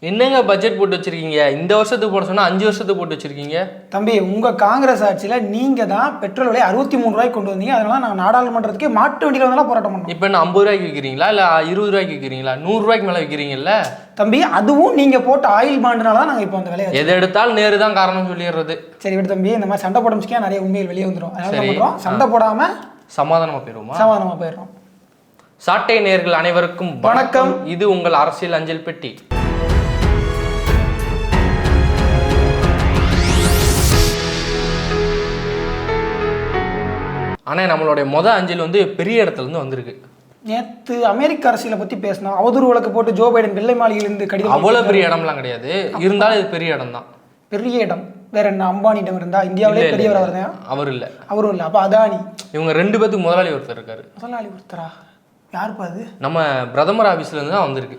என்னங்க பட்ஜெட் போட்டு வச்சிருக்கீங்க? இந்த வருஷத்துக்கு போட சொன்னா 5 வருஷத்துக்கு போட்டு வச்சிருக்கீங்க. தம்பி, உங்க காங்கிரஸ் ஆட்சியில நீங்க தான் பெட்ரோல் விலை 63 ரூபாய்க்கு கொண்டு வந்தீங்க. அதனால நான் நாடாளுமன்றத்துக்கே மாட்டு வண்டியில வந்தாலும் போராட்டம் பண்ணோம். இப்போ என்ன 50 ரூபாய்க்கு விற்கிறீங்களா இல்லை 20 ரூபாய்க்கு விற்கிறீங்களா? 100 ரூபாய்க்கு மேலே விற்கிறீங்கல்ல தம்பி. அதுவும் நீங்க போட்ட ஆயில் பாண்டுனால தான் நாங்கள் இப்போ அந்த விலையை எது எடுத்தாலும் நேரு தான் காரணம் சொல்லிடுறது. சரி விடு தம்பி, இந்த மாதிரி சண்டை போட முடிச்சுக்கா நிறைய உண்மைகள் வெளியே வந்துடும். அதனால பண்ணுறோம், சண்டை போடாம சமாதானமா போயிடுவோமா? சமாதானமா போயிடுறோம். சாட்டை நேயர்கள் அனைவருக்கும் வணக்கம். இது உங்கள் அரசியல் அஞ்சல் பெட்டி. ஆனால் நம்மளுடைய அஞ்சல் வந்து பெரிய இடத்துல இருந்து வந்திருக்கு. நேற்று அமெரிக்க அரசியலை பற்றி பேசினோம். அவதூறு வழக்கு போட்டு ஜோ பைடன் வெள்ளை மாளிகையிலிருந்து கடிதம். அவ்வளோ பெரிய இடம்லாம் கிடையாது, இருந்தாலும் இது பெரிய இடம் தான். பெரிய இடம் வேற என்ன? அம்பானியிடம் இருந்தா இந்தியாவிலே பெரியவர் அவர் தான். அவர் இல்லை, அவரும் இல்லை. அப்போ அதானி. இவங்க 2 பேத்துக்கு முதலாளி ஒருத்தர் இருக்காரு. முதலாளி ஒருத்தரா? யாருப்பா அது? நம்ம பிரதமர் ஆஃபீஸ்ல இருந்து தான் வந்திருக்கு.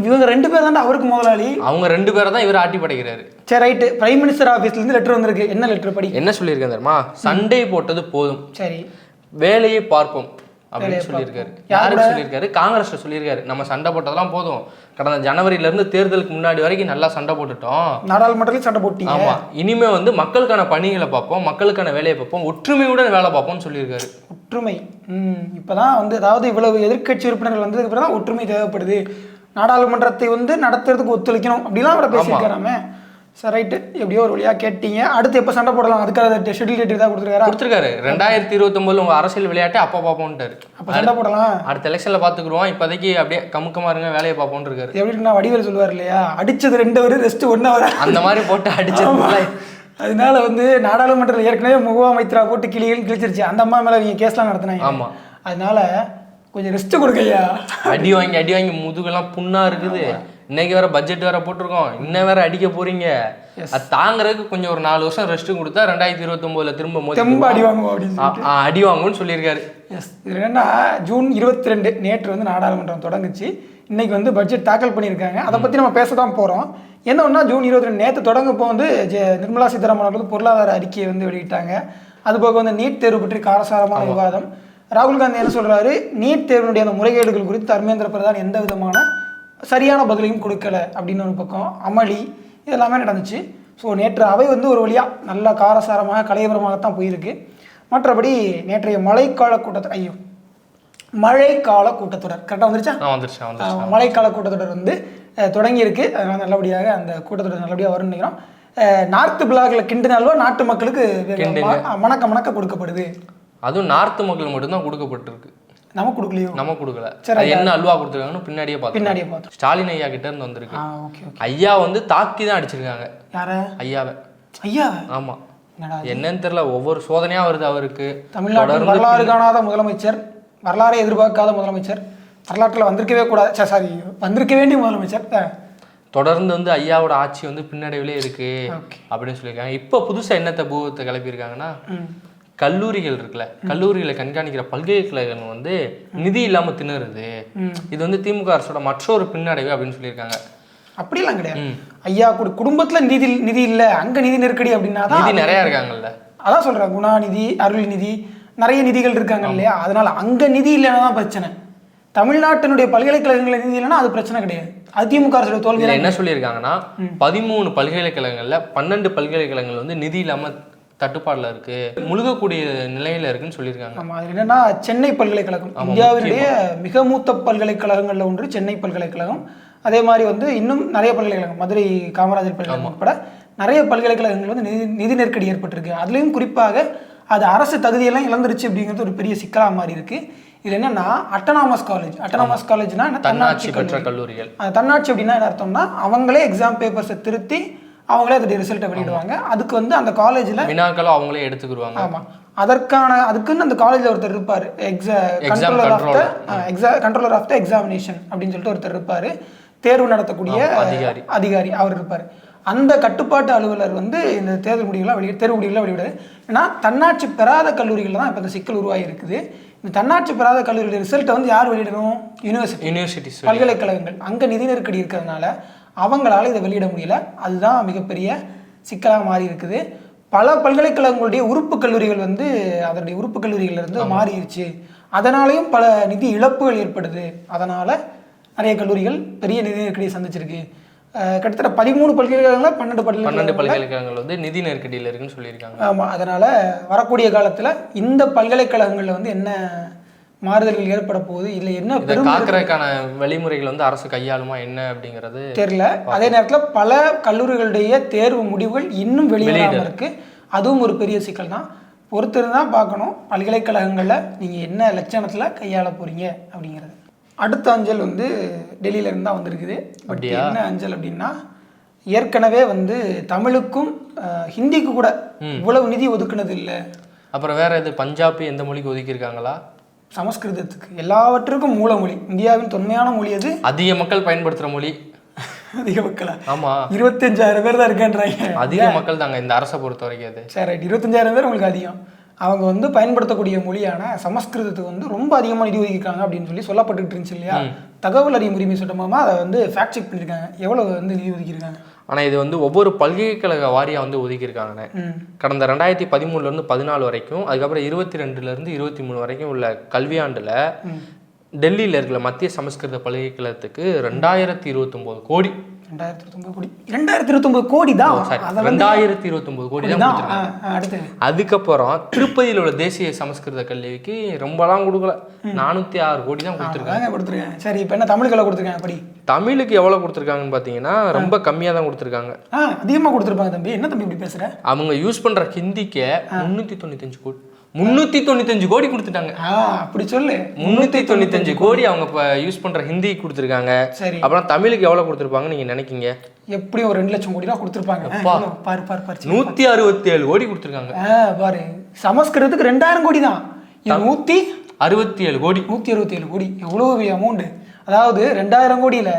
இவங்க 2 பேர் தான் அவருக்கு முதலாளி. அவங்க 2 பேரை தான் இவர் ஆட்டி படைக்கிறாரு. சரி ரைட்டு. பிரைம் மினிஸ்டர் ஆஃபீஸ்ல இருந்து லெட்டர் வந்திருக்கு. என்ன லெட்டர் படி? என்ன சொல்லியிருக்கேன் தெரியுமா? சண்டை போட்டது போதும், சரி வேலையை பார்ப்போம் அப்படின்னு சொல்லியிருக்காரு. யாருக்கு சொல்லியிருக்காரு? காங்கிரஸ்ல சொல்லியிருக்காரு. நம்ம சண்டை போட்டதெல்லாம் போதும், கடந்த ஜனவரியில இருந்து தேர்தலுக்கு முன்னாடி வரைக்கும் நல்லா சண்டை போட்டுட்டோம், நாடாளுமன்றத்தில் சண்டை போட்டீங்க. ஆமா, இனிமே வந்து மக்களுக்கான பணிகளை பார்ப்போம், மக்களுக்கான வேலையை பார்ப்போம், ஒற்றுமையுடன் வேலை பார்ப்போம்னு சொல்லியிருக்காரு. ஒற்றுமை. இப்பதான் வந்து அதாவது இவ்வளவு எதிர்க்கட்சி உறுப்பினர்கள் வந்ததுக்கு அப்புறம் தான் ஒற்றுமை தேவைப்படுது, நாடாளுமன்றத்தை வந்து நடத்துறதுக்கு ஒத்துழைக்கணும் அப்படிலாம் அவரை பேசியிருக்காராமே. சரி ரைட்டு. எப்படியோ ஒரு வழியாக கேட்டீங்க. அடுத்து எப்போ சண்டை போடலாம்? அதுக்காக ஷெட்யூல் டேட் தான் கொடுத்துருக்காரு. 2029 உங்க அரசியல் விளையாட்டு அப்போ பார்ப்போம்ட்டாரு. அப்போ சண்டை போடலாம், அடுத்த எலெக்ஷன்ல பாத்துக்குருவோம், இப்போதைக்கு அப்படியே கமுக்கமா இருங்க, வேலையை பார்ப்போம்னு இருக்காரு. எப்படி இருக்குன்னா வடிவேல் சொல்லுவார் இல்லையா, அடிச்சது 2 ஹவர் ரெஸ்ட் 1 ஹவர், அந்த மாதிரி போட்டு அடிச்சது. அதனால வந்து நாடாளுமன்றத்தில் ஏற்கனவே முகமைத்ரா போட்டு கிழிச்சிருச்சு. அந்த அம்மா மேலே இவங்க கேஸ்லாம் நடத்தினாங்க. ஆமா, அதனால கொஞ்சம் ரெஸ்ட் கொடுக்கையா. அடி வாங்கி முதுகெல்லாம் புண்ணா இருக்குது. இன்னைக்கு வேற பட்ஜெட் வேற போட்டிருக்கோம், இன்னும் வேற அடிக்க போறீங்க. அது தாங்குறதுக்கு கொஞ்சம் ஒரு 4 வருஷம் ரெஸ்ட் கொடுத்தா 2029 திரும்ப அடி வாங்குவோம் அடி வாங்குவோம்னு சொல்லியிருக்காரு. எஸ். இது என்னன்னா ஜூன் 22 நேற்று வந்து நாடாளுமன்றம் தொடங்குச்சு. இன்னைக்கு வந்து பட்ஜெட் தாக்கல் பண்ணியிருக்காங்க. அதை பற்றி நம்ம பேச தான் போகிறோம். என்ன ஒன்றா ஜூன் 22 நேற்று தொடங்கப்போ வந்து நிர்மலா சீதாராமன் அவர்கள் பொருளாதார அறிக்கையை வந்து வெளியிட்டாங்க. அதுபோக வந்து நீட் தேர்வு பற்றி காரசாரமான விவாதம். ராகுல் காந்தி என்ன சொல்கிறாரு, நீட் தேர்வினுடைய அந்த முறைகேடுகள் குறித்து தர்மேந்திர பிரதான் எந்த விதமான சரியான பதிலையும் கொடுக்கல அப்படின்னு ஒரு பக்கம் அமளி இதெல்லாமே நடந்துச்சு. ஸோ நேற்று அவை வந்து ஒரு வழியாக நல்ல காரசாரமாக கலையபுரமாகத்தான் போயிருக்கு. மற்றபடி நேற்றைய மழைக்கால கூட்டத்தொடர் கரெக்டாக வந்துருச்சா? மழைக்கால கூட்டத்தொடர் வந்து தொடங்கியிருக்கு. அதனால் நல்லபடியாக அந்த கூட்டத்தொடர் நல்லபடியாக வரும்னு நினைக்கிறோம். நார்த்து பிளாக்ல கிண்டு அல்வா நாட்டு மக்களுக்கு மணக்க கொடுக்கப்படுது. அதுவும் நார்த்து மக்கள் மட்டும்தான் கொடுக்கப்பட்டிருக்கு, நமக்கு கொடுக்கலையோ? நம்ம கொடுக்கல. என்ன அல்வா கொடுத்துருக்காங்கன்னு பின்னாடியே பார்த்தோம். ஸ்டாலின் ஐயா கிட்ட இருந்து வந்திருக்கு. ஐயா வந்து தாக்கி தான் அடிச்சிருக்காங்க. யார? ஐயாவை. ஆமா, என்னன்னு தெரியல, ஒவ்வொரு சோதனையா வருது அவருக்கு. தமிழ்நாட்டில் வரலாறு காணாத முதலமைச்சர், வரலாறை எதிர்பார்க்காத முதலமைச்சர், வரலாற்றில் வந்திருக்கவே கூடாது, சாரி வந்திருக்க வேண்டிய முதலமைச்சர். தொடர்ந்து வந்து ஐயாவோட ஆட்சி வந்து பின்னடைவிலே இருக்கு அப்படின்னு சொல்லியிருக்காங்க. இப்போ புதுசா என்னத்தை பூவத்தை கிளப்பியிருக்காங்கன்னா, கல்லூரிகள் இருக்குல்ல, கல்லூரிகளை கண்காணிக்கிற பல்கலைக்கழகம் வந்து நிதி இல்லாம திணறுது, இது வந்து திமுக அரசோட மற்றொரு பின்னடைவு அப்படின்னு சொல்லியிருக்காங்க. அப்படிலாம் கிடையாது. ஐயா குடும்பத்துல நிதி இல்ல, அங்க நிதி நெருக்கடி அப்படின்னா தான். நிதி நிறைய இருக்காங்கல்ல, அதான் சொல்றேன். குணாநிதி, அருள் நிதி, நிறைய நிதிகள் இருக்காங்க இல்லையா, அதனால அங்க நிதி இல்லைன்னா தான் பிரச்சனை. தமிழ்நாட்டினுடைய பல்கலைக்கழகங்கள் நிதி இல்லைன்னா அது பிரச்சனை கிடையாது. அது திமுக அரசோட தோல்வி. என்ன சொல்லியிருக்காங்கன்னா, 13 பல்கலைக்கழகங்கள்ல 12 பல்கலைக்கழகங்கள் வந்து நிதி இல்லாம தட்டுப்பாடுல இருக்கு, முழுகக்கூடிய நிலையில இருக்குன்னு சொல்லியிருக்காங்க. ஆமா, அது என்னன்னா சென்னை பல்கலைக்கழகம் இந்தியாவினுடைய மிக மூத்த பல்கலைக்கழகங்கள்ல ஒன்று சென்னை பல்கலைக்கழகம். அதே மாதிரி வந்து இன்னும் நிறைய பல்கலைக்கழகம், மதுரை காமராஜர் பல்கலைக்கழகம் உட்பட நிறைய பல்கலைக்கழகங்கள் வந்து நிதி நெருக்கடி ஏற்பட்டிருக்கு. அதுலேயும் குறிப்பாக அது அரசு தகுதியெல்லாம் இழந்துருச்சு அப்படிங்கிறது ஒரு பெரிய சிக்கலாக மாதிரி இருக்கு. இது என்னன்னா அட்டானமஸ் காலேஜ்னா தன்னாட்சி பெற்ற கல்லூரிகள். தன்னாட்சி அப்படின்னா என்ன அர்த்தம்னா, அவங்களே எக்ஸாம் பேப்பர்ஸை திருத்தி அவங்களே அதோடைய ரிசல்ட்டை வெளியிடுவாங்க. அதுக்கு வந்து அந்த காலேஜில் வினாக்களும் அவங்களே எடுத்துக்கிடுவாங்க. ஆமாம், அதுக்குன்னு அந்த காலேஜில் ஒருத்தர் இருப்பார், கண்ட்ரோலர் ஆஃப் த எக்ஸாமினேஷன் அப்படின்னு சொல்லிட்டு ஒருத்தர் இருப்பார், தேர்வு நடத்தக்கூடிய அதிகாரி அவர் இருப்பார். அந்த கட்டுப்பாட்டு அலுவலர் வந்து இந்த தேர்வு முடிவுகளை வெளியிடுது. ஏன்னா தன்னாட்சி பெறாத கல்லூரிகளில் தான் இப்போ இந்த சிக்கல் உருவாகி இருக்குது. இந்த தன்னாட்சி பெறாத கல்லூரியோட ரிசல்ட்டை வந்து யார் வெளியிடணும்? யூனிவர்சிட்டிஸ், பல்கலைக்கழகங்கள். அங்கே நிதி நெருக்கடி இருக்கிறதுனால அவங்களால இதை வெளியிட முடியல. அதுதான் மிகப்பெரிய சிக்கலாக மாறி இருக்குது. பல பல்கலைக்கழகங்களுடைய உறுப்பு கல்லூரிகள் வந்து அதனுடைய உறுப்பு கல்லூரிகளிலிருந்து மாறிடுச்சு. அதனாலேயும் பல நிதி இழப்புகள் ஏற்படுது. அதனால் நிறைய கல்லூரிகள் பெரிய நிதி நெருக்கடியை சந்திச்சிருக்கு. கிட்டத்தட்ட 13 பல்கலைக்கழகங்கள் 12 பல்கலைக்கழகங்கள் வந்து நிதி நெருக்கடியில் இருக்குன்னு சொல்லியிருக்காங்க. ஆமாம், அதனால் வரக்கூடிய காலத்தில் இந்த பல்கலைக்கழகங்களில் வந்து என்ன மாறுதல்கள் ஏற்பட போகுது, இல்லை என்ன காக்கிறதுக்கான வழிமுறைகள் வந்து அரசு கையாளுமா என்ன அப்படிங்கிறது தெரியல. அதே நேரத்தில் பல கல்லூரிகளுடைய தேர்வு முடிவுகள் இன்னும் வெளியிடாமல் இருக்கு. அதுவும் ஒரு பெரிய சிக்கல் தான். பொறுத்திருந்து தான் பார்க்கணும் பல்கலைக்கழகங்களில் நீங்கள் என்ன லட்சணத்தில் கையாள போகிறீங்க அப்படிங்கிறது. அடுத்த அஞ்சல் வந்து டெல்லியிலேருந்து தான் வந்திருக்குது. பட் என்ன அஞ்சல் அப்படின்னா, ஏற்கனவே வந்து தமிழுக்கும் ஹிந்திக்கு கூட இவ்வளவு நிதி ஒதுக்குனது இல்லை. அப்புறம் வேற எது பஞ்சாபி எந்த மொழிக்கு ஒதுக்கியிருக்காங்களா? சமஸ்கிருதத்துக்கு, எல்லாவற்றுக்கும் மூல மொழி, இந்தியாவின் தொன்மையான மொழி அது, அதிக மக்கள் பயன்படுத்துகிற மொழி. அதிக மக்களா? ஆமா, 25,000 பேர் தான் இருக்கான்றாங்க. அதிக மக்கள் தாங்க இந்த அரசை பொறுத்த வரைக்கும். அது சரி, ரைட், 25,000 பேர் உங்களுக்கு அதிகம். அவங்க வந்து பயன்படுத்தக்கூடிய மொழியான சமஸ்கிருதத்துக்கு வந்து ரொம்ப அதிகமாக நிதி ஒதுக்கிருக்காங்க அப்படின்னு சொல்லி சொல்லப்பட்டுக்கிட்டு இருந்துச்சு இல்லையா? தகவல் அறியும் உரிமை சட்டமாக அதை வந்து ஃபேக்ட் செக் பண்ணியிருக்காங்க எவ்வளோ வந்து நிதி ஒதுக்கியிருக்காங்க. ஆனால் இது வந்து ஒவ்வொரு பல்கலைக்கழக வாரியாக வந்து ஒதுக்கியிருக்காங்க. கடந்த 2013 14 வரைக்கும், அதுக்கப்புறம் 22 23 வரைக்கும் உள்ள கல்வியாண்டில் டெல்லியில் இருக்கிற மத்திய சமஸ்கிருத பல்கலைக்கழகத்துக்கு 2029 கோடி. 2029 கோடி தான். 2029 கோடி தான் கொடுத்துருக்காங்க. அதுக்கப்புறம் திருப்பதியில் உள்ள தேசிய சமஸ்கிருத கல்விக்கு ரொம்பலாம் கொடுக்கல, 406 கோடி தான் கொடுத்துருக்காங்க. சரி, இப்போ என்ன தமிழுக்கு எவ்வளோ கொடுத்துருக்காங்க? அப்படி தமிழுக்கு எவ்வளோ கொடுத்துருக்காங்கன்னு பார்த்தீங்கன்னா ரொம்ப கம்மியாக தான் கொடுத்துருக்காங்க. அதிகமாக கொடுத்துருப்பாங்க. தம்பி என்ன தம்பி இப்படி பேசுகிற? அவங்க யூஸ் பண்ணுற ஹிந்திக்கு 395 கோடி 395 கோடி கொடுத்துட்டாங்க. அப்படி சொல்லு. 395 கோடி அவங்க இப்போ யூஸ் பண்ற ஹிந்தி கொடுத்துருக்காங்க. சரி, அப்புறம் தமிழுக்கு எவ்வளவு கொடுத்துருப்பாங்க நீங்க நினைக்கீங்க? எப்படியும் ஒரு 2 லட்சம் கோடி தான் கொடுத்துருப்பாங்க. பாரு பாரு பாரு, 167 கோடி கொடுத்துருக்காங்க. பாரு, சமஸ்கிருதத்துக்கு 2000 கோடி தான், 167 கோடி. 167 கோடி எவ்வளோ அமௌண்ட். அதாவது 2000 கோடியில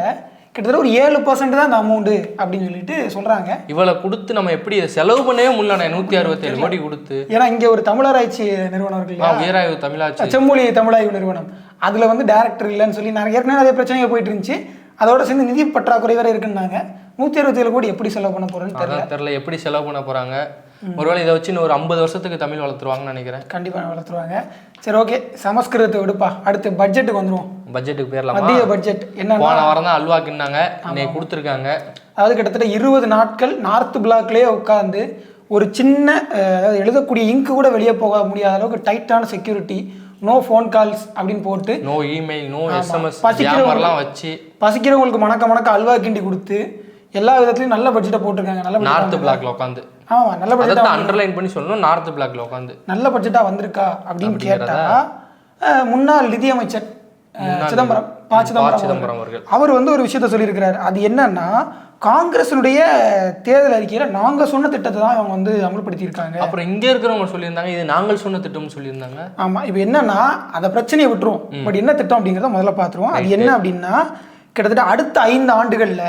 கிட்டத்தட்ட ஒரு 7% தான் அந்த அமௌண்ட் அப்படின்னு சொல்லிட்டு சொல்றாங்க. இவ்வளவு கொடுத்து நம்ம எப்படி செலவு பண்ணவே முடியல? 167 கோடி கொடுத்து. ஏன்னா இங்க ஒரு தமிழராய்ச்சி நிறுவனம் இருக்கு, உயராய்வு தமிழாட்சி, செம்மொழி தமிழாய்வு நிறுவனம். அதுல வந்து டைரக்டர் இல்லைன்னு சொல்லி ஏற்கனவே நிறைய பிரச்சனைகள் போயிட்டு இருந்துச்சு. அதோட சேர்ந்து நிதி பற்றாக்குறை வேற இருக்குன்னாங்க. 167 கோடி எப்படி செலவு பண்ண போறேன்னு தெரியல. எப்படி செலவு பண்ண போறாங்க? ஒருவேளை இதை வச்சு ஒரு 50 வருஷத்துக்கு தமிழ் வளர்த்துருவாங்கன்னு நினைக்கிறேன். கண்டிப்பாக வளர்த்துருவாங்க. சரி, ஓகே, சமஸ்கிருதத்தை விடுப்பா. அடுத்து பட்ஜெட்டுக்கு வந்துருவோம். பட்ஜெட்டுக்கு பேர்லாம் மத்திய பட்ஜெட் என்ன? போன வாரம் தான் அல்வா கின்னாங்க, இன்னைக்கு கொடுத்துருக்காங்க. அதாவது கிட்டத்தட்ட 20 நாட்கள் நார்த் பிளாக்லேயே உட்காந்து ஒரு சின்ன எழுதக்கூடிய இங்கு கூட வெளியே போக முடியாத அளவுக்கு டைட்டான செக்யூரிட்டி, நோ ஃபோன் கால்ஸ் அப்படின்னு போட்டு, நோ இமெயில், நோ எஸ்எம்எஸ் பசிக்கிறவங்கலாம் வச்சு, பசிக்கிறவங்களுக்கு மணக்க அல்வா கிண்டி கொடுத்து எல்லா விதத்துலயும் நல்ல பட்ஜெட்டை போட்டிருக்காங்க. நல்ல நார்த் பிளாக்ல உட்காந்து. ஆமா, நல்ல பட்ஜெட்டா அண்டர்லைன் பண்ணி சொல்லணும். நார்த் பிளாக்ல உட்காந்து நல்ல பட்ஜெட்டா வந்திருக்கா அப்படின்னு கேட்டா, முன்னாள் நிதியமைச்சர் சிதம்பரம் அவர்கள் அவர் வந்து ஒரு விஷயத்த சொல்லியிருக்கிறாரு. அது என்னன்னா, காங்கிரஸினுடைய தேர்தல் அறிக்கையில நாங்க சொன்ன திட்டத்தை தான் அவங்க வந்து அமல்படுத்தி இருக்காங்க. அப்புறம் இங்க இருக்கிறவங்க சொல்லியிருந்தாங்க இது நாங்கள் சொன்ன திட்டம்னு சொல்லியிருந்தாங்க. ஆமா, இப்போ என்னன்னா அந்த பிரச்சனையை விட்டுரும். பட் என்ன திட்டம் அப்படிங்கிறத முதல்ல பார்த்துருவோம். அது என்ன அப்படின்னா, கிட்டத்தட்ட அடுத்த 5 ஆண்டுகள்ல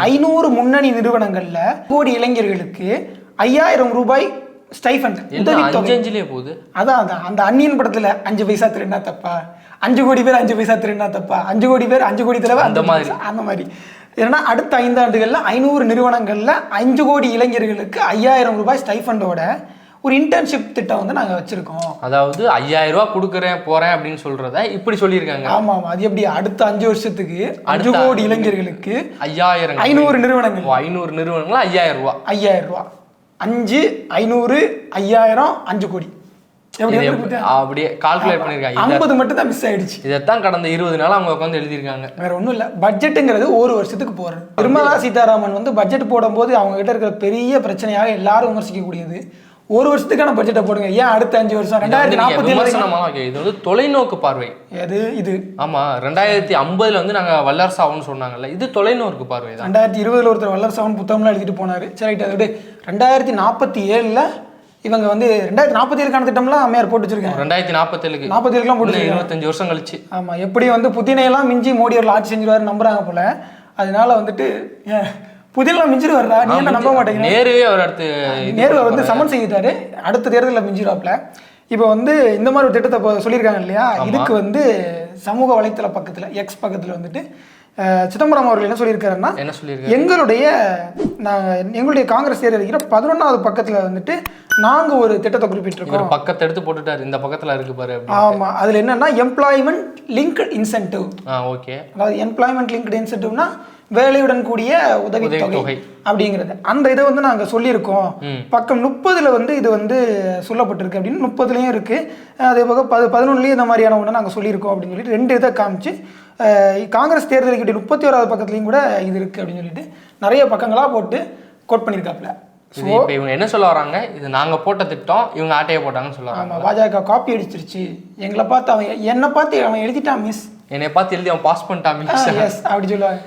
500 முன்னணி நிறுவனங்கள்ல கோடி இளைஞர்களுக்கு 5000 ரூபாய் ஸ்டைஃபண்ட் உதவித்தொகை போகுது. அதான் அந்த அந்நியன் படத்துல 5 பைசா திருடினா தப்பா, 5 கோடி பேர் 5 பைசா திருடினா தப்பா, 5 கோடி பேர் 5 கோடி தடவை அந்த மாதிரி. ஏன்னா அடுத்த 5 ஆண்டுகள்ல 500 நிறுவனங்கள்ல 5 கோடி இளைஞர்களுக்கு 5000 ரூபாய் ஸ்டைஃபண்டோட ஒரு இன்டர்ன்ஷிப் திட்டம் வந்து நாங்க வச்சிருக்கோம். அதாவது 5000 ரூபாய் கொடுக்குறேன் போறேன் அப்படின்னு சொல்றத இப்படி சொல்லியிருக்காங்க. ஆமா, அது எப்படி அடுத்த 5 வருஷத்துக்கு 5 கோடி இளைஞர்களுக்கு 5000 500 நிறுவனங்கள் 500 நிறுவனங்கள் 5000 ரூபாய் 5 500 5000 5 கோடி அப்படியே கால்குலேட் பண்ணிருக்காங்க. 50 மட்டும் தான் மிஸ் ஆயிடுச்சு. இதைத்தான் கடந்த 20 நாள் அவங்க உட்காந்து எழுதியிருக்காங்க. வேற ஒன்றும் இல்லை. பட்ஜெட்டுங்கிறது ஒரு வருஷத்துக்கு போறது. நிர்மலா சீதாராமன் வந்து பட்ஜெட் போடும்போது அவங்க கிட்ட இருக்கிற பெரிய பிரச்சனையாக எல்லாரும் விமர்சிக்கக்கூடியது, ஒரு வருஷத்துக்கான பட்ஜெட்டை போடுங்க, ஏன் அடுத்த 5 வருஷம் 2047 இது வந்து தொலைநோக்கு பார்வை. இது ஆமா, 2050 வந்து நாங்க வல்லரசு ஆகும்னு சொன்னாங்கல்ல, இது தொலைநோக்கு பார்வை தான். 2020 ஒருத்தர் வல்லரசு ஆகும் புத்தகம்லாம் எழுதிட்டு போனாரு. சரி, அதை 2047 இவங்க வந்து 2047க்கான திட்டம்லாம் அம்மையார் போட்டு வச்சிருக்காங்க. 2047லாம் போட்டு 25 வருஷம் கழிச்சு. ஆமா, எப்படி வந்து புதினையெல்லாம் மிஞ்சி மோடி அவர்கள் ஆட்சி செஞ்சுருவாரு நம்புறாங்க போல. அதனால வந்துட்டு புதியெல்லாம் மிஞ்சிருவாரா, நீ என்ன நம்ப மாட்டேங்க. நேரு வந்து சமன் செய்தாரு, அடுத்த தேர்தலில் மிஞ்சிருவாப்ல. இப்போ வந்து இந்த மாதிரி ஒரு திட்டத்தை சொல்லியிருக்காங்க இல்லையா, இதுக்கு வந்து சமூக வலைத்தள பக்கத்தில் எக்ஸ் பக்கத்தில் வந்துட்டு சிதம்பரம் அவர்கள் என்ன சொல்லியிருக்காருன்னா, எங்களுடைய காங்கிரஸ் தேர்தல் இருக்கிற 11வது பக்கத்துல வந்துட்டு நாங்க ஒரு திட்டத்தை குறிப்பிட்டிருக்கோம். பக்கத்தை எடுத்து போட்டுட்டாரு, இந்த பக்கத்துல இருக்கு பாரு. ஆமா, அதுல என்னன்னா எம்ப்ளாய்மெண்ட் லிங்க்டு இன்சென்டிவ். ஓகே, அதாவது எம்ப்ளாய்மெண்ட் லிங்க்டு இன்சென்டிவ்னா வேலையுடன் கூடிய உதவித்தொகை அப்படிங்கிறது. அந்த இதை வந்து நாங்கள் சொல்லியிருக்கோம். பக்கம் 30ல் வந்து இது வந்து சொல்லப்பட்டிருக்கு அப்படின்னு 30லையும் இருக்கு. அதே போக 11லையும் இந்த மாதிரியான ஒன்று நாங்கள் சொல்லியிருக்கோம் அப்படின்னு சொல்லிட்டு 2 இதை காமிச்சு காங்கிரஸ் தேர்தலுக்கு 31வது பக்கத்துலையும் கூட இது இருக்கு அப்படின்னு சொல்லிட்டு நிறைய பக்கங்களாக போட்டு கோட் பண்ணியிருக்காப்புல. இப்போ இவங்க என்ன சொல்ல வராங்க, இது நாங்கள் போட்ட திட்டம், இவங்க ஆட்டையை போட்டாங்கன்னு சொல்லுவாங்க. ஆமாம், பாஜக காப்பி அடிச்சிருச்சு, எங்களை பார்த்து என்னை பார்த்து அவன் எழுதிட்டான் மிஸ், என்னை பார்த்து எழுதி அவன் பாஸ் பண்ணிட்டான் மிஸ் அப்படி சொல்லுவாங்க.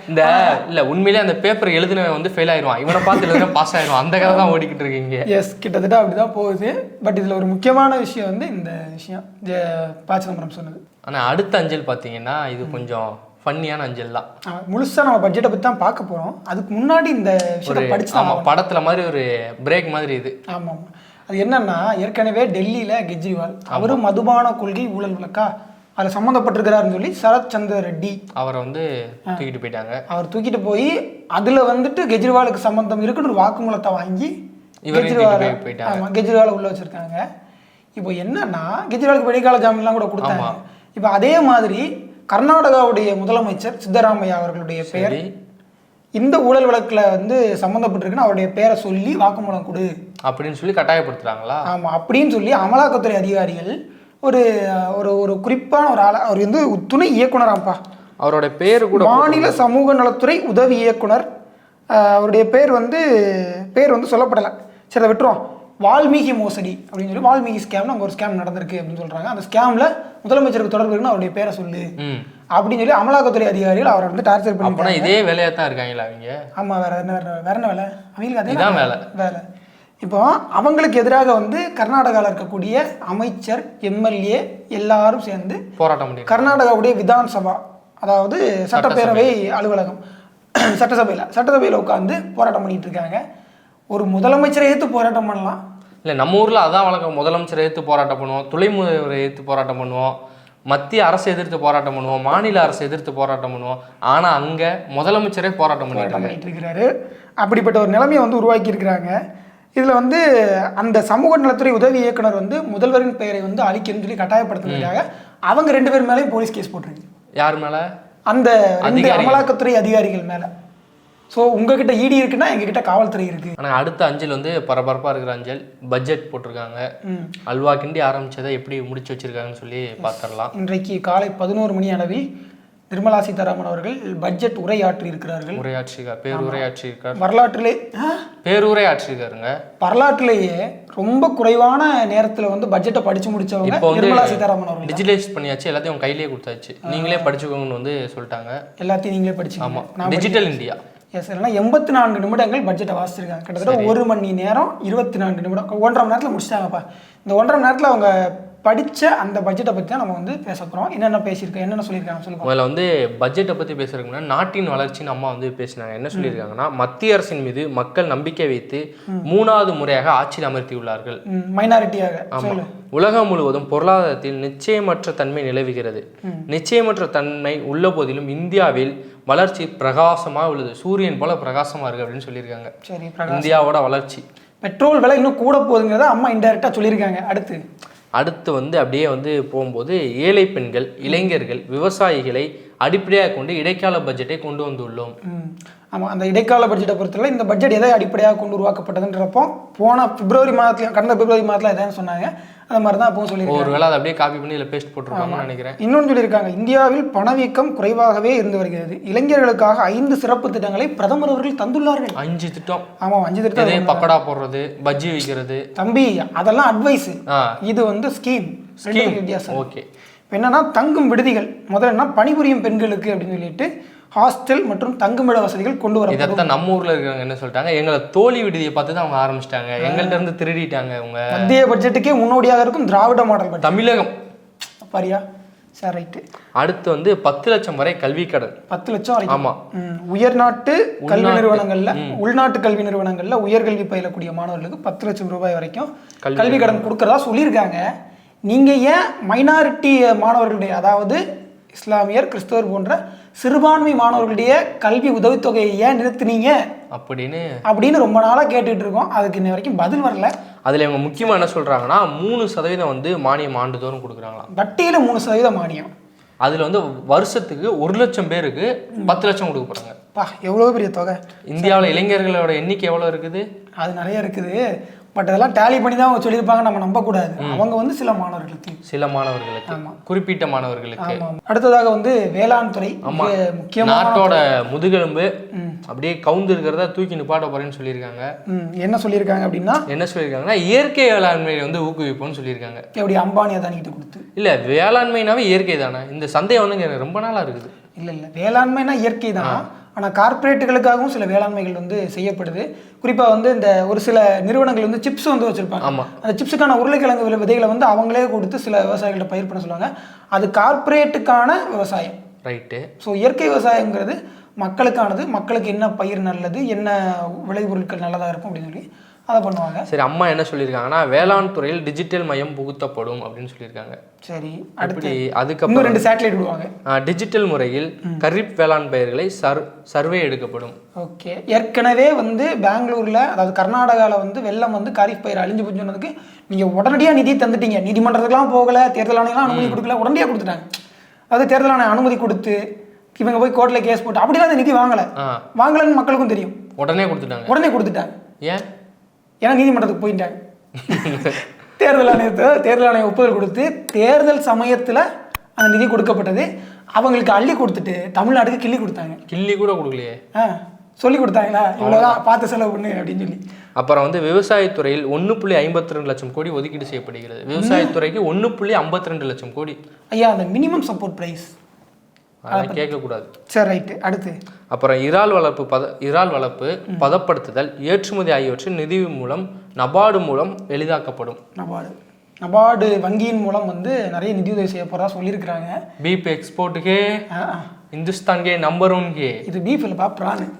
இல்லை உண்மையிலே அந்த பேப்பர் எழுதினவன் வந்து ஃபெயில் ஆயிடுவான், இவனை பார்த்து எழுதுனா பாஸ் ஆயிடுவான். அந்த கதை தான் ஓடிக்கிட்டு இருக்கீங்க. கிட்டத்தட்ட அப்படிதான் போகுது. பட் இதில் ஒரு முக்கியமான விஷயம் வந்து இந்த விஷயம் ப. சிதம்பரம் சொன்னது. ஆனால் அடுத்த அஞ்சல் பார்த்தீங்கன்னா இது கொஞ்சம் ஃபன்னியான அஞ்சல் தான். முழுசாக நம்ம பட்ஜெட்டை பற்றி தான் பார்க்க போகிறோம். அதுக்கு முன்னாடி இந்த விஷயத்தை படிச்சு படத்தில் மாதிரி ஒரு பிரேக் மாதிரி இது. ஆமாம், அது என்னன்னா, ஏற்கனவே டெல்லியில் கெஜ்ரிவால் அவரும் மதுபான கொள்கை ஊழல் வழக்கா அதில் சம்மந்தப்பட்டிருக்கிறாருன்னு சொல்லி சரத் சந்திர ரெட்டி அவரை வந்து தூக்கிட்டு போயிட்டாங்க. அவர் தூக்கிட்டு போய் அதில் வந்துட்டு கெஜ்ரிவாலுக்கு சம்மந்தம் இருக்குன்னு ஒரு வாக்குமூலத்தை வாங்கி கெஜ்ரிவாலை உள்ள வச்சிருக்காங்க. இப்போ என்னன்னா, கெஜ்ரிவாலுக்கு இடைக்கால ஜாமீன்லாம் கூட கொடுத்தாங்க. இப்போ அதே மாதிரி கர்நாடகாவுடைய முதலமைச்சர் சித்தராமையா அவர்களுடைய பெயர் இந்த ஊழல் வழக்கில் வந்து சம்மந்தப்பட்டிருக்குன்னு அவருடைய பேரை சொல்லி வாக்குமூலம் கொடு அப்படின்னு சொல்லி கட்டாயப்படுத்துறாங்களா? ஆமாம், அப்படின்னு சொல்லி அமலாக்கத்துறை அதிகாரிகள் ஒரு ஒரு ஒரு குறிப்பான ஒரு ஆளை, அவர் வந்து துணை இயக்குனராப்பா, அவரோட பேர் கூட மாநில சமூக நலத்துறை உதவி இயக்குனர், அவருடைய பேர் வந்து சொல்லப்படலை. சரி, அதை விட்டுருவோம். வால்மீகி மோசடி அப்படின்னு சொல்லி வால்மீகி ஸ்கேம்னு அங்கே ஒரு ஸ்கேம் நடந்திருக்கு அப்படின்னு சொல்கிறாங்க. அந்த ஸ்கேமில் முதலமைச்சருக்கு தொடர்பு இருக்குன்னு அவருடைய பேரை சொல்லு அப்படின்னு சொல்லி அமலாக்கத்துறை அதிகாரிகள் அவரை வந்து டார்ச்சர் பண்ணி இதே வேலையாக தான் இருக்காங்களா அவங்க? ஆமாம், வேற என்ன வேலை அவங்களுக்கு? அதே வேலை. இப்போ அவங்களுக்கு எதிராக வந்து கர்நாடகாவில் இருக்கக்கூடிய அமைச்சர், எம்எல்ஏ எல்லாரும் சேர்ந்து போராட்டம் பண்ணி கர்நாடகாவுடைய விதான் சபா, அதாவது சட்டப்பேரவை அலுவலகம், சட்டசபையில் உட்காந்து போராட்டம் பண்ணிட்டு இருக்காங்க. ஒரு முதலமைச்சரை எதிர்த்து போராட்டம் பண்ணலாம் இல்லை, நம்ம ஊரில் அதான் வழக்கம். முதலமைச்சரை எதிர்த்து போராட்டம் பண்ணுவோம், துணை முதல்வரை எதிர்த்து போராட்டம் பண்ணுவோம், மத்திய அரசை எதிர்த்து போராட்டம் பண்ணுவோம், மாநில அரசை எதிர்த்து போராட்டம் பண்ணுவோம். ஆனால் அங்கே முதலமைச்சரே போராட்டம் பண்ணிட்டு இருக்கிறாரு. அப்படிப்பட்ட ஒரு நிலைமையை வந்து உருவாக்கி இருக்கிறாங்க. இதில் வந்து அந்த சமூக நலத்துறை உதவி இயக்குனர் வந்து முதல்வரின் பெயரை வந்து அழிக்கணும்னு சொல்லி கட்டாயப்படுத்துறதுக்காக அவங்க 2 பேர் மேலேயும் போலீஸ் கேஸ் போட்டிருக்கு. யார் மேலே? அந்த அமலாக்கத்துறை அதிகாரிகள் மேலே. ஸோ உங்ககிட்ட இடி இருக்குன்னா எங்ககிட்ட காவல்துறை இருக்கு. ஆனால் அடுத்த அஞ்சல் வந்து பரபரப்பாக இருக்கிற அஞ்சல். பட்ஜெட் போட்டிருக்காங்க, அல்வா கிண்டி ஆரம்பிச்சதை எப்படி முடிச்சு வச்சிருக்காங்கன்னு சொல்லி பார்த்துடலாம். இன்றைக்கு காலை 11 மணி அளவில் நிர்மலா சீதாராமன் அவர்கள் பட்ஜெட் உரையாற்றி இருக்கிறார்கள். பேருரையாற்றியிருக்கார். பேருரையாற்றிருக்காருங்க. வரலாற்றிலேயே ரொம்ப குறைவான நேரத்தில் வந்து பட்ஜெட்டை படிச்சு முடிச்சவங்க நிர்மலா சீதாராமன் அவர்கள். டிஜிட்டலைஸ் பண்ணியாச்சு, எல்லாத்தையும் அவங்க கையிலேயே கொடுத்தாச்சு, நீங்களே படிச்சுக்கோங்கன்னு வந்து சொல்லிட்டாங்க. எல்லாத்தையும் நீங்களே படிச்சு. ஆமாம், டிஜிட்டல் இந்தியா. எஸ், இல்லைனா 84 நிமிடங்கள் பட்ஜெட்டை வாசிச்சிருக்காங்க. கிட்டத்தட்ட 1 மணி நேரம் 24 நிமிடம், 1.5 மணி நேரத்தில் முடிச்சிட்டாங்கப்பா. இந்த 1.5 மணி நேரத்தில் அவங்க படித்த அந்த பட்ஜெட்டை பற்றி தான் நம்ம வந்து பேச போகிறோம். என்னென்ன பேசியிருக்கோம், என்னென்ன சொல்லியிருக்காங்க சொல்லுங்கள். முதல்ல வந்து பட்ஜெட்டை பற்றி பேசுறதுக்கு முன்னாடி நாட்டின் வளர்ச்சின்னு அம்மா வந்து பேசினாங்க. என்ன சொல்லியிருக்காங்கன்னா, மத்திய அரசின் மீது மக்கள் நம்பிக்கை வைத்து 3வது முறையாக ஆட்சியில் அமர்த்தியுள்ளார்கள். மைனாரிட்டியாக. ஆமாம், உலகம் முழுவதும் பொருளாதாரத்தில் நிச்சயமற்ற தன்மை நிலவுகிறது. நிச்சயமற்ற தன்மை உள்ள போதிலும் இந்தியாவில் வளர்ச்சி பிரகாசமாக உள்ளது, சூரியன் போல பிரகாசமாக இருக்குது அப்படின்னு சொல்லியிருக்காங்க. சரி, இந்தியாவோட வளர்ச்சி. பெட்ரோல் விலை இன்னும் கூட போகுதுங்கிறத அம்மா இன்டைரக்டாக சொல்லியிருக்காங்க. அடுத்து வந்து அப்படியே வந்து போகும்போது ஏழை பெண்கள், இளைஞர்கள், விவசாயிகளை அடிப்படையாக கொண்டு இடைக்கால பட்ஜெட்டை கொண்டு வந்துள்ளோம். ஆமாம், அந்த இடைக்கால பட்ஜெட்டை பொறுத்தவரை இந்த பட்ஜெட் எதை அடிப்படையாக கொண்டு உருவாக்கப்பட்டதுன்றப்போ கடந்த பிப்ரவரி மாதத்தில் எதாவது சொன்னாங்க. அந்த மாதிரி தான் அப்பவும் சொல்லியிருக்காங்க. ஒரு வேளை அதை அப்படியே காப்பி பண்ணி இதில் பேஸ்ட் போட்டுருக்காங்கன்னு நினைக்கிறேன். இன்னொன்று சொல்லியிருக்காங்க, இந்தியாவில் பணவீக்கம் குறைவாகவே இருந்து வருகிறது. இளைஞர்களுக்காக 5 சிறப்பு திட்டங்களை பிரதமர் அவர்கள் தந்துள்ளார்கள். 5 திட்டம். ஆமாம், 5 திட்டம். பக்கடா போடுறது, பஜ்ஜி வைக்கிறது. தம்பி, அதெல்லாம் அட்வைஸ். இது வந்து ஸ்கீம் வித்தியாசம். ஓகே. என்னன்னா, தங்கும் விடுதிகள் முதல்ல பணிபுரியும் பெண்களுக்கு அப்படின்னு சொல்லிட்டு ஹாஸ்டல் மற்றும் தங்குமிட வசதிகள் கொண்டு வர. இதைத்தான் நம்ம ஊர்ல இருக்கிறவங்க என்ன சொல்லிட்டாங்க, எங்களை தோழி விடுதியை பார்த்து தான் அவங்க ஆரம்பிச்சிட்டாங்க, எங்கள்கிட்ட இருந்து திருடிட்டாங்க அவங்க. மத்திய பட்ஜெட்டுக்கே முன்னோடியாக இருக்கும் திராவிட மாடல் பட்ஜெட். தமிழகம் பாரியா. சரி, ரைட்டு. அடுத்து வந்து 10 லட்சம் வரை கல்வி கடன். 10 லட்சம் வரைக்கும். ஆமா, உயர்நாட்டு கல்வி நிறுவனங்கள்ல, உள்நாட்டு கல்வி நிறுவனங்கள்ல உயர்கல்வி பயிலக்கூடிய மாணவர்களுக்கு 10 லட்சம் ரூபாய் வரைக்கும் கல்வி கடன் கொடுக்கறதா சொல்லியிருக்காங்க. நீங்க ஏன் மைனாரிட்டி மாணவர்களுடைய, அதாவது இஸ்லாமியர், கிறிஸ்தவர் போன்ற சிறுபான்மை மாணவர்களுடைய கல்வி உதவித்தொகையை ஏன் நிறுத்துனீங்க அப்படின்னு ரொம்ப நாளாக கேட்டுட்டு இருக்கோம். அதுக்கு இன்ன வரைக்கும் பதில் வரல. அதில் இவங்க முக்கியமாக என்ன சொல்கிறாங்கன்னா 3% வந்து மானியம் ஆண்டுதோறும் கொடுக்குறாங்களாம். வட்டியில் 3% மானியம். அதில் வந்து வருஷத்துக்கு 1 லட்சம் பேருக்கு 10 லட்சம் கொடுக்க போகிறாங்க. எவ்வளோ பெரிய தொகை. இந்தியாவில் இளைஞர்களோட எண்ணிக்கை எவ்வளோ இருக்குது? அது நிறைய இருக்குது. பட் அதெல்லாம் டேலி பண்ணி தான் அவங்க சொல்லியிருப்பாங்க, நம்ம நம்பக்கூடாது. அவங்க வந்து சில மாணவர்களுக்கு குறிப்பிட்ட மாணவர்களுக்கு. அடுத்ததாக வந்து வேளாண் துறை முக்கியமான நாட்டோட முதுகெலும்பு அப்படியே கவுந்து இருக்கிறத தூக்கி நிப்பாட்ட போறேன்னு சொல்லியிருக்காங்க. என்ன சொல்லியிருக்காங்கன்னா இயற்கை வேளாண்மையை வந்து ஊக்குவிப்போம்னு சொல்லியிருக்காங்க. எப்படி அம்பானியா தானிக்கிட்டு கொடுத்து? இல்லை, வேளாண்மைனாவே இயற்கை தானே. இந்த சந்தேகம் வந்து எனக்கு ரொம்ப நாளாக இருக்குது. இல்லை வேளாண்மைனா இயற்கை தான். ஆனால் கார்பரேட்டுகளுக்காகவும் சில வேளாண்மைகள் வந்து செய்யப்படுது. குறிப்பாக வந்து இந்த ஒரு சில நிறுவனங்கள் வந்து சிப்ஸ் வந்து வச்சுருப்பாங்க. அந்த சிப்ஸுக்கான உருளைக்கிழங்கு விதைகளை வந்து அவங்களே கொடுத்து சில விவசாயிகள்கிட்ட பயிர் பண்ண சொல்லுவாங்க. அது கார்பரேட்டுக்கான விவசாயம். ரைட்டு. ஸோ இயற்கை விவசாயங்கிறது மக்களுக்கானது. மக்களுக்கு என்ன பயிர் நல்லது, என்ன விளைபொருட்கள் நல்லதாக இருக்கும் அப்படின்னு சொல்லி அதை பண்ணுவாங்க. சரி, அம்மா என்ன சொல்லியிருக்காங்கன்னா வேளாண் துறையில் டிஜிட்டல் மயம் புகுத்தப்படும் அப்படின்னு சொல்லியிருக்காங்க. சரி, அடுத்து அதுக்கப்புறம் 2 சேட்டலைட் விடுவாங்க. டிஜிட்டல் முறையில் கரிப் வேளாண் பயிர்களை சர்வே எடுக்கப்படும். ஓகே. ஏற்கனவே வந்து பெங்களூரில், அதாவது கர்நாடகாவில் வந்து வெள்ளம் வந்து கரிப் பயிர் அழிஞ்சு போய் சொன்னதுக்கு நீங்கள் உடனடியாக நிதி தந்துட்டீங்க. நீதிமன்றத்துக்குலாம் போகலை, தேர்தல் ஆணையெல்லாம் அனுமதி கொடுக்கல, உடனடியாக கொடுத்துட்டாங்க. அதாவது தேர்தல் ஆணையம் அனுமதி கொடுத்து இவங்க போய் கோர்ட்டில் கேஸ் போட்டு அப்படிலாம் அந்த நிதி வாங்கலைன்னு மக்களுக்கும் தெரியும். உடனே கொடுத்துட்டாங்க. ஏன்னா நீதிமன்றத்துக்கு போயிட்டாங்க. தேர்தல் ஆணையம் ஒப்புதல் கொடுத்து தேர்தல் சமயத்தில் அந்த நிதி கொடுக்கப்பட்டது. அவங்களுக்கு அள்ளி கொடுத்துட்டு தமிழ்நாட்டுக்கு கிள்ளி கொடுத்தாங்க. கிள்ளி கூட கொடுக்கலையே. சொல்லி கொடுத்தாங்களா, இவ்வளோதான் பார்த்து செலவு பண்ணு அப்படின்னு சொல்லி. அப்புறம் வந்து விவசாயத்துறையில் 1.52 லட்சம் கோடி ஒதுக்கீடு செய்யப்படுகிறது. விவசாயத்துறைக்கு 1.52 லட்சம் கோடி. ஐயா, அந்த மினிமம் சப்போர்ட் ப்ரைஸ் அதெல்லாம் கேட்கக்கூடாது. சரி, ரைட்டு. அடுத்து அப்புறம் இறால் வளர்ப்பு, பதப்படுத்துதல், ஏற்றுமதி ஆகியவற்றின் நிதி மூலம் நபார்டு மூலம் எளிதாக்கப்படும். நபார்டு வங்கியின் மூலம் வந்து நிறைய நிதியுதவி செய்ய போறதா சொல்லியிருக்கிறாங்க. பீப் எக்ஸ்போர்ட்டுக்கே இந்துஸ்தான்கே நம்பர் 1 இது பீஃப் இல்லப்பா,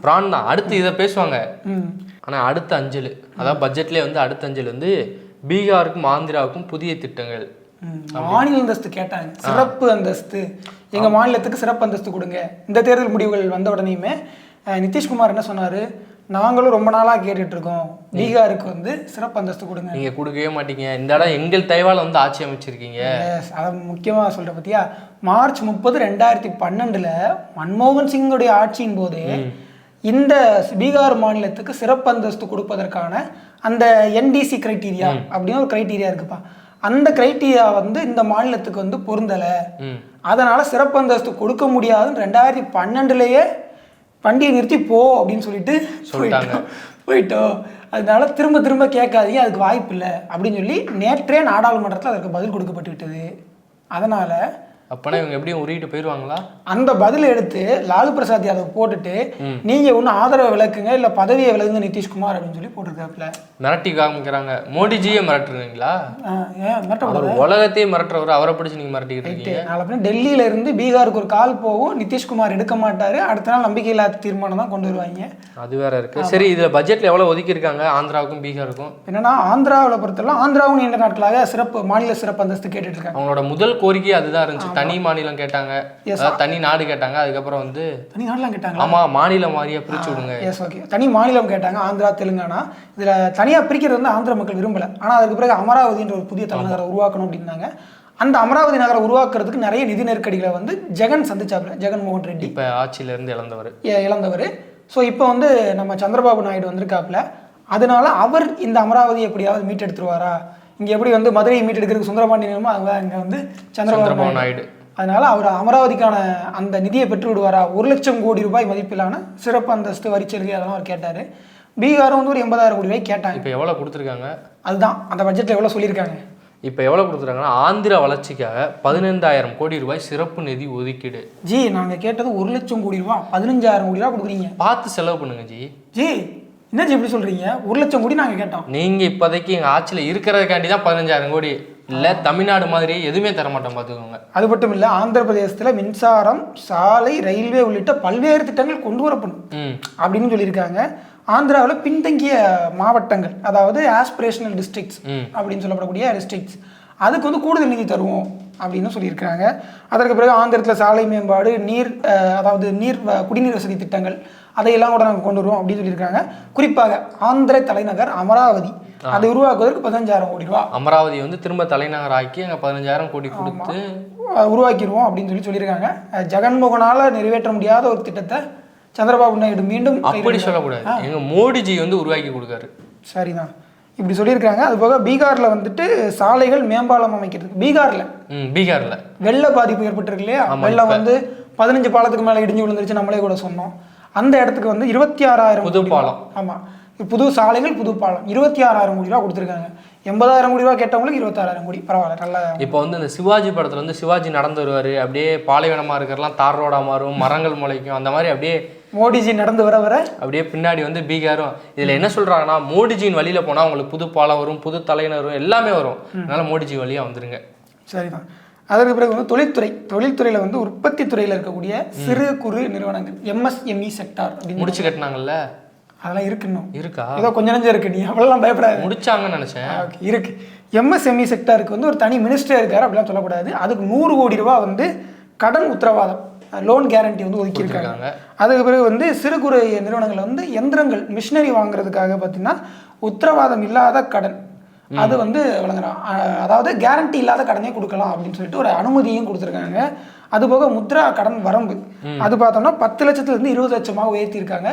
பிரான் தான். அடுத்து இதை பேசுவாங்க. ஆனால் அடுத்த அஞ்சல், அதாவது பட்ஜெட்லேயே வந்து அடுத்த அஞ்சல் வந்து பீகாருக்கும் ஆந்திராவுக்கும் புதிய திட்டங்கள். மாநில அந்தஸ்து கேட்டாங்க, சிறப்பு அந்தஸ்து. எங்கள் மாநிலத்துக்கு சிறப்பு அந்தஸ்து கொடுங்க. இந்த தேர்தல் முடிவுகள் வந்த உடனேயுமே நிதிஷ்குமார் என்ன சொன்னார், நாங்களும் ரொம்ப நாளாக கேட்டுட்டு இருக்கோம், பீகாருக்கு வந்து சிறப்பு அந்தஸ்து கொடுங்க. நீங்கள் கொடுக்கவே மாட்டீங்க, இந்த இடம் எங்கள் தயவால் வந்து ஆட்சி அமைச்சிருக்கீங்க. அதை முக்கியமாக சொல்கிற பற்றியா, மார்ச் 30, 2012 மன்மோகன் சிங்குடைய ஆட்சியின் போது இந்த பீகார் மாநிலத்துக்கு சிறப்பு அந்தஸ்து கொடுப்பதற்கான அந்த NDC கிரைட்டீரியா அப்படின்னு ஒரு கிரைட்டீரியா இருக்குப்பா. அந்த கிரைட்டீரியா வந்து இந்த மாநிலத்துக்கு வந்து பொருந்தலை, அதனால சிறப்பு அந்தஸ்து கொடுக்க முடியாதுன்னு 2012 வண்டியை நிறுத்தி போ அப்படின்னு சொல்லிட்டு போயிட்டோம். அதனால திரும்ப கேட்காதீங்க, அதுக்கு வாய்ப்பு இல்லை அப்படின்னு சொல்லி நேற்றே நாடாளுமன்றத்தில் அதற்கு பதில் கொடுக்கப்பட்டு விட்டது. அதனால அப்பனா இவங்க எப்படியும் உருகிட்டு போயிடுவாங்களா? அந்த பதில் எடுத்து லாலு பிரசாத் யாதவ் போட்டுட்டு நீங்க ஒன்னும் ஆதரவை விளக்குங்க இல்ல பதவியை விலகுங்க நிதிஷ்குமார் அப்படின்னு சொல்லி போட்டிருக்காப்புல. மிரட்டி காமிக்கிறாங்க. மோடிஜியே மிரட்டுறீங்களா? உலகத்தையே மிரட்டுறவர், அவரை பிடிச்சி நீங்க மிரட்டிக்கிட்டு இருக்கீங்க. நாளை டெல்லியில இருந்து பீகாருக்கு ஒரு கால் போகும், நிதிஷ்குமார் எடுக்க மாட்டாரு, அடுத்த நாள் நம்பிக்கை இல்லாத தீர்மானம் தான் கொண்டு வருவாங்க. அது வேற இருக்கு. சரி, இதுல பட்ஜெட்ல எவ்வளவு ஒதுக்கி இருக்காங்க ஆந்திராவுக்கும் பீகாருக்கும்? என்னன்னா ஆந்திராவில் பொறுத்தவரை ஆந்திராவும் நீண்ட நாட்களாக மாநில சிறப்பு அந்தஸ்து கேட்டுட்டு இருக்காங்க. அவங்களோட முதல் கோரிக்கை அதுதான் இருந்துச்சு. தனி மாநிலம் கேட்டாங்க, தனி நாடு கேட்டாங்க. அதுக்கப்புறம் வந்து தனி நாடுலாம் கேட்டாங்க. ஆமா, மாநிலம் மாதிரியா பிரிச்சு விடுங்க. Yes, okay. தனி மாநிலம் கேட்டாங்க ஆந்திரா தெலுங்கானா. இதுல தனியா பிரிக்கிறது வந்து ஆந்திர மக்கள் விரும்பல. ஆனா அதுக்கு பிறகு அமராவதின்ற ஒரு புதிய தலைநகரை உருவாக்கணும் அப்படின்னாங்க. அந்த அமராவதி நகரை உருவாக்குறதுக்கு நிறைய நிதி நெருக்கடிகளை வந்து ஜெகன் சந்திச்சாப்புல. ஜெகன்மோகன் ரெட்டி இப்ப ஆட்சியில இருந்து இழந்தவர். ஸோ இப்போ வந்து நம்ம சந்திரபாபு நாயுடு வந்திருக்காப்புல. அதனால அவர் இந்த அமராவதி எப்படியாவது மீட்டெடுத்துருவாரா, இங்க எப்படி வந்து மதுரையை மீட்டெடுக்கிறதுக்கு சுந்தரபாண்டியனுமோ அவங்க அங்க வந்து சந்திரபாபு நாயுடு. அதனால அவர் அமராவதிக்கான அந்த நிதியை பெற்று விடுவாரா. 1 லட்சம் கோடி ரூபாய் மதிப்பிலான சிறப்பு அந்தஸ்து, வரிச்சலுகை அதெல்லாம் அவர் கேட்டாரு. பீகாரும் வந்து ஒரு 80,000 கோடி ரூபாய் கேட்டாங்க. இப்போ எவ்வளோ கொடுத்துருக்காங்க? அதுதான் அந்த பட்ஜெட்டில் எவ்வளோ சொல்லியிருக்காங்க. இப்போ எவ்வளோ கொடுத்துருக்காங்கன்னா ஆந்திரா வளர்ச்சிக்காக 15,000 கோடி ரூபாய் சிறப்பு நிதி ஒதுக்கீடு. ஜி, நாங்கள் கேட்டது 1 லட்சம் கோடி ரூபாய், 15,000 கோடி ரூபா கொடுக்குறீங்க. பார்த்து செலவு பண்ணுங்க ஜி. என்ன ஜி இப்படி சொல்றீங்க? 1 லட்சம் கோடி நாங்கள் கேட்டோம். நீங்கள் இப்போதைக்கு எங்கள் ஆட்சியில் இருக்கிறதுக்காண்டி தான் 15,000 கோடி. இல்லை தமிழ்நாடு மாதிரி எதுவுமே தரமாட்டோம், பார்த்துக்கோங்க. அது மட்டும் இல்லை, ஆந்திர பிரதேசத்தில் மின்சாரம், சாலை, ரயில்வே உள்ளிட்ட பல்வேறு திட்டங்கள் கொண்டு வரப்படும் அப்படின்னு சொல்லியிருக்காங்க. ஆந்திராவில் பின்தங்கிய மாவட்டங்கள், அதாவது ஆஸ்பிரேஷனல் டிஸ்ட்ரிக்ட்ஸ் அப்படின்னு சொல்லப்படக்கூடிய டிஸ்ட்ரிக்ட்ஸ், அதுக்கு வந்து கூடுதல் நிதி தருவோம் அப்படின்னு சொல்லியிருக்கிறாங்க. அதற்கு பிறகு ஆந்திரத்தில் சாலை மேம்பாடு, அதாவது குடிநீர் வசதி திட்டங்கள் அதையெல்லாம் கூட நாங்கள் கொண்டு வருவோம் அப்படின்னு சொல்லியிருக்காங்க. குறிப்பாக ஆந்திர தலைநகர் அமராவதி அதை உருவாக்குவதற்கு 15,000 கோடி ரூபா. அமராவதி வந்து திரும்ப தலைநகர் ஆக்கி அங்கே 15,000 கோடி கொடுத்து உருவாக்கிடுவோம் அப்படின்னு சொல்லியிருக்காங்க. ஜெகன்மோகனால நிறைவேற்ற முடியாத ஒரு திட்டத்தை சந்திரபாபு நாயுடு மீண்டும் அப்படி சொல்லக்கூடாது, எங்க மோடிஜி வந்து உருவாக்கி கொடுக்காரு. சரிதான், இப்படி சொல்லியிருக்காங்க. அது போக பீகாரில் வந்துட்டு சாலைகள் மேம்பாலம் அமைக்கிறதுக்கு பீகாரில் வெள்ள பாதிப்பு ஏற்பட்டிருக்கு இல்லையா, வெள்ளம் வந்து 15 பாலத்துக்கு மேலே இடிஞ்சு விழுந்துருச்சு, நம்மளே கூட சொன்னோம். அந்த இடத்துக்கு வந்து 26,000 புது பாலம். ஆமாம், புது சாலைகள் புது பாலம் 26,000 கோடி ரூபா கொடுத்துருக்காங்க. 80,000 கோடி ரூபா கேட்டவங்களுக்கு 26,000 கோடி, பரவாயில்ல, நல்லா. இப்போ வந்து இந்த சிவாஜி படத்தில் வந்து சிவாஜி நடந்து வருவார், அப்படியே பாலைவனமாக இருக்கிறலாம் தார் ரோடாக மாறும், மரங்கள் முளைக்கும், அந்த மாதிரி அப்படியே மோடிஜி நடந்து வர அப்படியே பின்னாடி வந்து பீகாரும். இதில் என்ன சொல்கிறாங்கன்னா, மோடிஜியின் வழியில் போனால் அவங்களுக்கு புது பாலம் வரும், புது தலைநர் வரும், எல்லாமே வரும். அதனால மோடிஜி வழியாக வந்துருங்க. சரிதான். அதற்கு பிறகு வந்து தொழில்துறையில் வந்து உற்பத்தி துறையில் இருக்கக்கூடிய சிறு குறு நிறுவனங்கள் MSME செக்டார் அப்படின்னு முடிச்சு கட்டினாங்கல்ல, அதெல்லாம் இருக்கு, இன்னும் இருக்கா? ஏதோ கொஞ்சம் நெஞ்சம் இருக்கு, நீ அவ்வளோலாம் பயப்படாது. முடிச்சாங்கன்னு நினச்சேன். இருக்கு. MSME செக்டாருக்கு வந்து ஒரு தனி மினிஸ்டர் இருக்காரு, அப்படிலாம் சொல்லக்கூடாது. அதுக்கு 100 கோடி ரூபா வந்து கடன் உத்தரவாதம், லோன் கேரண்டி வந்து ஒதுக்கியிருக்காங்க. அதுக்கு பிறகு வந்து சிறு குறு நிறுவனங்கள் வந்து எந்திரங்கள் மிஷினரி வாங்குறதுக்காக பார்த்தீங்கன்னா உத்தரவாதம் இல்லாத கடன் அது வந்து வழங்குறான். அதாவது கேரண்டி இல்லாத கடனே கொடுக்கலாம் அப்படின்னு சொல்லிட்டு ஒரு அனுமதியும் கொடுத்துருக்காங்க. அதுபோக முத்ரா கடன் வரம்பு அது பார்த்தோம்னா 10 லட்சத்துலேருந்து 20 லட்சமாக உயர்த்தியிருக்காங்க.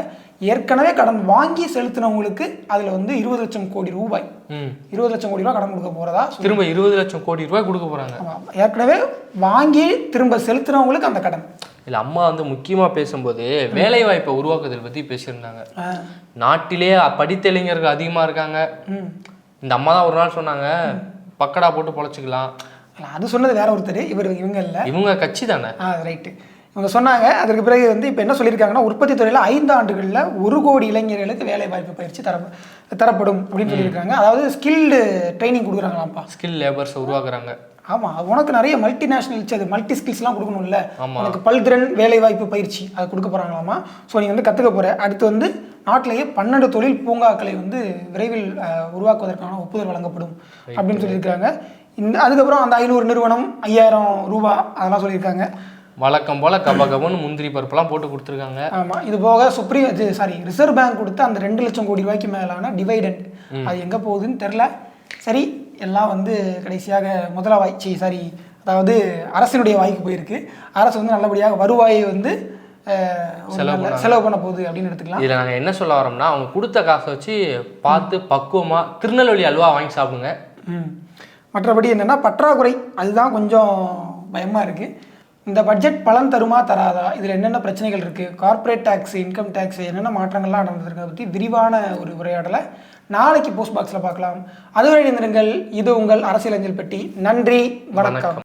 ஏற்கனவே கடன் வாங்கி செலுத்தினவங்களுக்கு அதில் வந்து 20 லட்சம் கோடி ரூபாய் 20 லட்சம் கோடி ரூபாய் கடன் கொடுக்க போகிறதா, திரும்ப 20 லட்சம் கோடி ரூபாய் கொடுக்க போகிறாங்க. ஏற்கனவே வாங்கி திரும்ப செலுத்தினவங்களுக்கு அந்த கடன். இல்லை, அம்மா வந்து முக்கியமாக பேசும்போது வேலை வாய்ப்பை உருவாக்குதல் பற்றி பேசியிருந்தாங்க. நாட்டிலே படித்த இளைஞர்கள் அதிகமாக இருக்காங்க. இந்த அம்மா தான் ஒரு நாள் சொன்னாங்க, பக்கடா போட்டு பொழைச்சிக்கலாம். அது சொன்னது வேற ஒருத்தர், இவங்க இல்லை, இவங்க கட்சி தானே. ரைட்டு, இவங்க சொன்னாங்க. அதற்கு பிறகு வந்து இப்போ என்ன சொல்லியிருக்காங்கன்னா, உற்பத்தி துறையில் 5 ஆண்டுகளில் 1 கோடி இளைஞர்களுக்கு வேலை வாய்ப்பு பயிற்சி தரப்படும் அப்படின்னு சொல்லியிருக்காங்க. அதாவது ஸ்கில்டு ட்ரைனிங் கொடுக்குறாங்களாம்ப்பா, ஸ்கில் லேபர்ஸை உருவாக்குறாங்க. ஆமாம், உனக்கு நிறைய மல்டி ஸ்கில்ஸ்லாம் கொடுக்கணும்ல, உனக்கு பல்திறன் வேலை வாய்ப்பு பயிற்சி அது கொடுக்க போகிறாங்களாமா. ஸோ நீ வந்து கற்றுக்க போகிற. அடுத்து வந்து நாட்டிலேயே 12 தொழில் பூங்காக்களை வந்து விரைவில் உருவாக்குவதற்கான ஒப்புதல் வழங்கப்படும் அப்படின்னு சொல்லியிருக்காங்க. அதுக்கப்புறம் அந்த 500 நிறுவனம் 5,000 ரூபா அதெல்லாம் சொல்லியிருக்காங்க. வழக்கம் போல் கபகபன்னு முந்திரி பருப்புலாம் போட்டு கொடுத்துருக்காங்க. ஆமாம், இது போக ரிசர்வ் பேங்க் கொடுத்து அந்த 2 லட்சம் கோடி ரூபாய்க்கு மேலான டிவைடெண்ட் அது எங்கே போகுதுன்னு தெரில. சரி, எல்லாம் வந்து கடைசியாக அதாவது அரசினுடைய வாய்க்கு போயிருக்கு. அரசு வந்து நல்லபடியாக வருவாயை வந்து செலவு பண்ண போகுது அப்படின்னு எடுத்துக்கலாம். இதில் நாங்கள் என்ன சொல்ல வரோம்னா, அவங்க கொடுத்த காசை வச்சு பார்த்து பக்குவமாக திருநெல்வேலி அல்வா வாங்கி சாப்பிடுங்க. மற்றபடி என்னென்னா பற்றாக்குறை அதுதான் கொஞ்சம் பயமாக இருக்குது. இந்த பட்ஜெட் பலன் தருமா தராதா, இதில் என்னென்ன பிரச்சனைகள் இருக்குது, கார்ப்பரேட் டேக்ஸ், இன்கம் டேக்ஸ், என்னென்ன மாற்றங்கள்லாம் நடந்திருக்கிறத பற்றி விரிவான ஒரு உரையாடலை நாளைக்கு போஸ்ட் பாக்ஸில் பார்க்கலாம். அதுவரை இணைந்திருங்கள். இது உங்கள் அரசியல் அஞ்சல் பெட்டி. நன்றி, வணக்கம்.